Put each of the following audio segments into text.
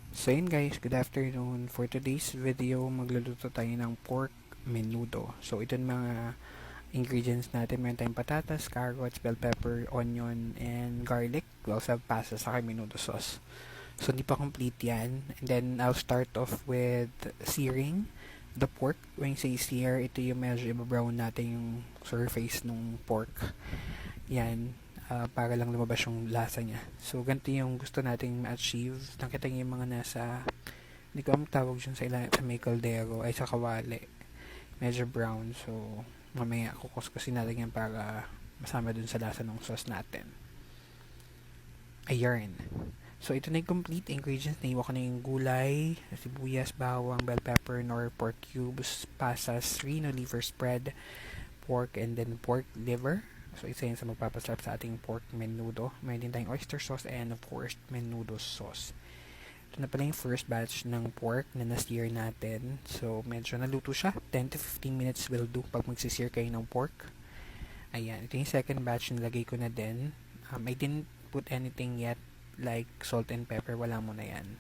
So yun guys, good afternoon. For today's video, magluluto tayo ng pork menudo. So ito yung mga ingredients natin. Meron tayong patatas, carrots, bell pepper, onion, and garlic. We also have pasta sa menudo sauce. So hindi pa complete yan. And then I'll start off with searing the pork. When you say sear, ito yung medyo i-brown natin yung surface ng pork. Yan, para lang lumabas yung lasa niya. So, ganito yung gusto nating ma-achieve. Nakita niyo yung mga nasa, hindi ko ang tawag dyan sa may kaldero, ay sa kawali. Medyo brown. So, mamaya kukuskusin natin yan para masama dun sa lasa ng sauce natin. Ayun. So, ito na yung complete ingredients. Naiwa ko na yung gulay, sibuyas, bawang, bell pepper, nor pork cubes, pasas, reno liver spread, pork, and then pork liver. So, isa yun sa magpapasarap sa ating pork menudo. Mayroon din tayong oyster sauce and of course, menudo sauce. Ito na pala yung first batch ng pork na na-sear natin. So, medyo naluto siya. 10 to 15 minutes will do pag magsisear kayo ng pork. Ayan. Ito yung second batch nilagay ko na din. I didn't put anything yet like salt and pepper. Wala mo na yan.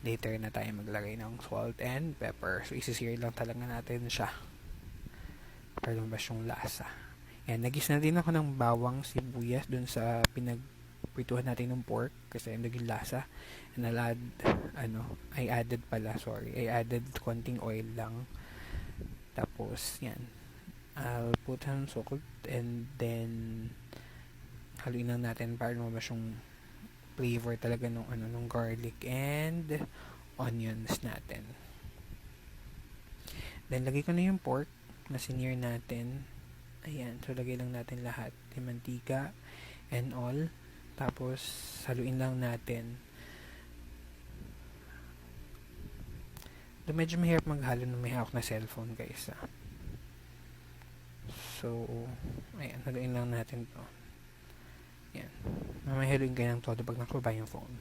Later na tayo maglagay ng salt and pepper. So, isisear lang talaga natin siya para lumabas yung lasa. Yan, nagis na din ako ng bawang sibuyas dun sa pinagprituhan natin ng pork kasi naging lasa. And I added konting oil lang. Tapos, yan. I'll put some salt and then haluin lang natin para lumabas yung flavor talaga nung garlic and onions natin. Then, lagay ko na yung pork na sinear natin. Ayan, so lagay lang natin lahat. Yung mantika and all. Tapos, haluin lang natin. Medyo mahirap maghalo ng may hawak na cellphone guys. So, ayan, haluin lang natin to. Ayan. Mamaya haluin kayo ng todo pag nakababa yung phone.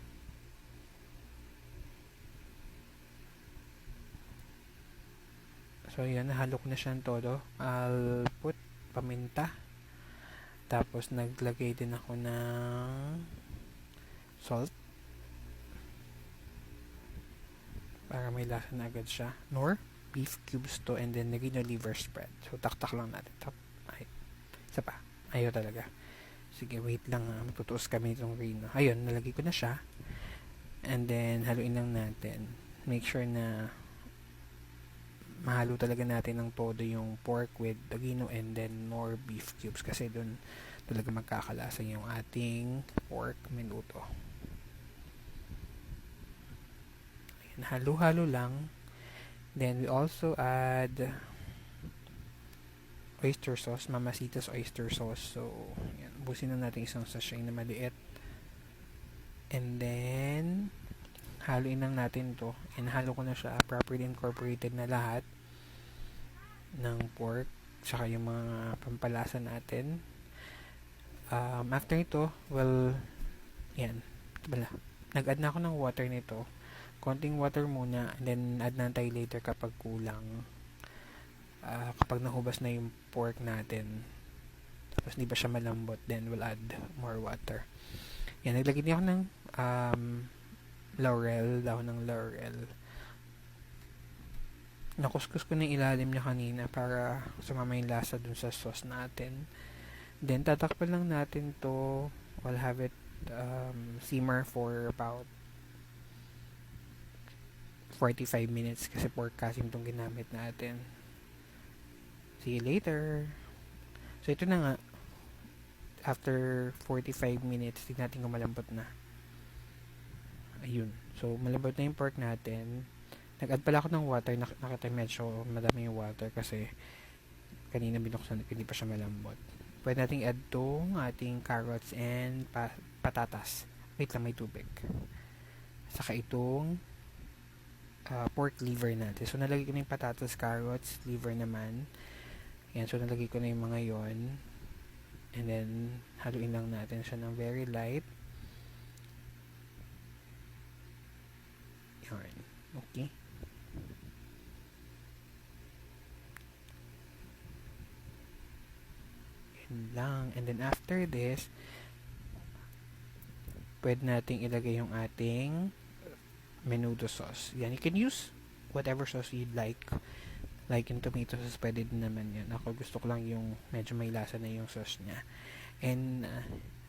So, ayan, nahalo ko na siya ng todo. I'll put paminta. Tapos naglagay din ako ng salt para may lasa na agad siya. Nor beef cubes to and then Reno liver spread. So taktak lang natin. Ay, isa pa. Ayaw talaga. Sige, wait lang ha. Matutuos kami itong Reno. Ayun, nalagay ko na siya. And then haluin lang natin. Make sure na mahalo talaga natin ng todo yung pork with Reno and then more beef cubes kasi doon talaga magkakalasa yung ating pork menudo. Ayan, halo-halo lang. Then we also add oyster sauce, Mamacita's oyster sauce. So, yan, busin na natin isang sachet na maliit. And then haluin lang natin to. And halo ko na siya, properly incorporated na lahat ng pork saka yung mga pampalasa natin. After ito, well, yan, nag-add na ako ng water nito, konting water muna, and then add na tayo later kapag kulang, kapag nahubas na yung pork natin tapos hindi pa siya malambot, then we'll add more water. Yan, naglagay din ako ng dahon ng laurel. Nakuskus ko na yung ilalim niya kanina para sumama yung lasa dun sa sauce natin. Then, tatakpan lang natin to. We'll have it simmer for about 45 minutes kasi pork casing itong ginamit natin. See you later. So, ito na nga. After 45 minutes, tignan natin kung malambot na. Ayun. So, malambot na yung pork natin. Nag-add pala ako ng water. Nakita medyo madami yung water kasi kanina binuksan hindi pa siya malambot. Pwede nating add tong ating carrots and patatas. Wait lang, may tubig. Saka itong pork liver natin. So, nalagay ko na yung patatas, carrots, liver naman. Yan. So, nalagay ko na yung mga yon. And then, haluin lang natin siya ng very light. Yan. Okay. Lang. And then after this, pwede nating ilagay yung ating menudo sauce. Yan, you can use whatever sauce you'd like. Like yung tomato sauce, pwede din naman yan. Ako gusto ko lang yung medyo may lasa na yung sauce niya. And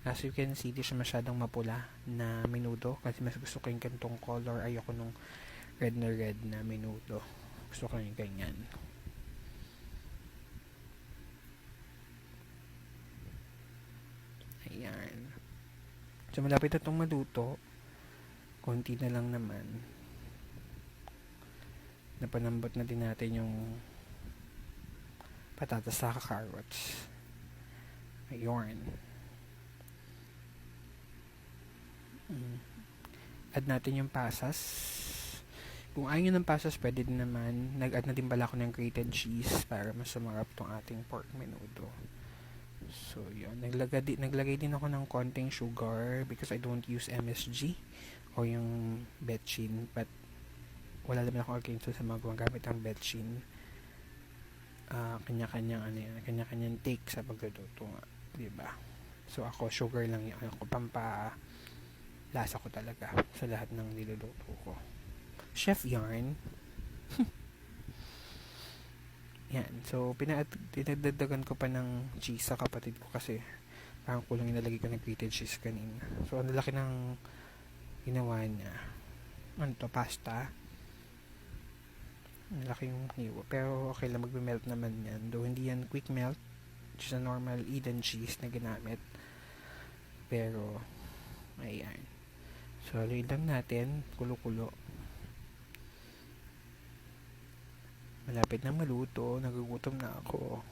as you can see, di siya masyadong mapula na menudo kasi mas gusto ko yung gantong color. Ayoko nung red na menudo. Gusto ko yung ganyan. Ayan. So, malapit na itong maluto. Konti na lang naman. Napanambot na din natin yung patatas sa carrots. Ayun. Add natin yung pasas. Kung ayaw nyo ng pasas, pwede din naman. Nag-add na din pala ako ng grated cheese para mas sumarap tong ating pork menudo. So, yun. Naglagay din ako ng konting sugar because I don't use MSG o yung betchin. But, wala naman ako against sa mga gumagamit ng betchin. Kanya-kanyang take sa pagluluto nga. Diba? So, ako, sugar lang yun. Ako, lasa ko talaga sa lahat ng niluluto ko. Chef Yarn. Yan. So, pinagdagdagan ko pa ng cheese sa kapatid ko kasi parang kulang yung nalagay ko ng grated cheese kanina. So, ang laki ng ginawa niya. Ano to? Pasta. Ang laki yung hiwa. Pero, okay lang. Magbe-melt naman yan. Though, hindi yan quick melt. Just a normal Eden cheese na ginamit. Pero, ayan. So, haluin lang natin. Kulo-kulo. Malapit na maluto. Nagugutom na ako.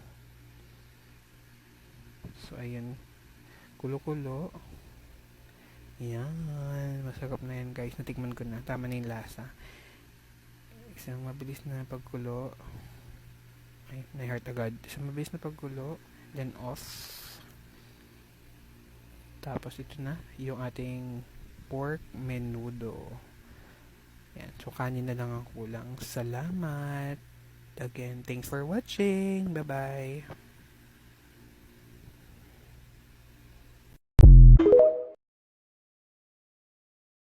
So, ayan. Kulo-kulo. Yan. Masarap na yan, guys. Natikman ko na. Tama na yung lasa. Isang mabilis na pagkulo. Ay, na-heart agad. Isang mabilis na pagkulo. Then, off. Tapos, ito na. Yung ating pork menudo. Yan. So, kanin na lang ang kulang. Salamat! Again, thanks for watching. Bye-bye.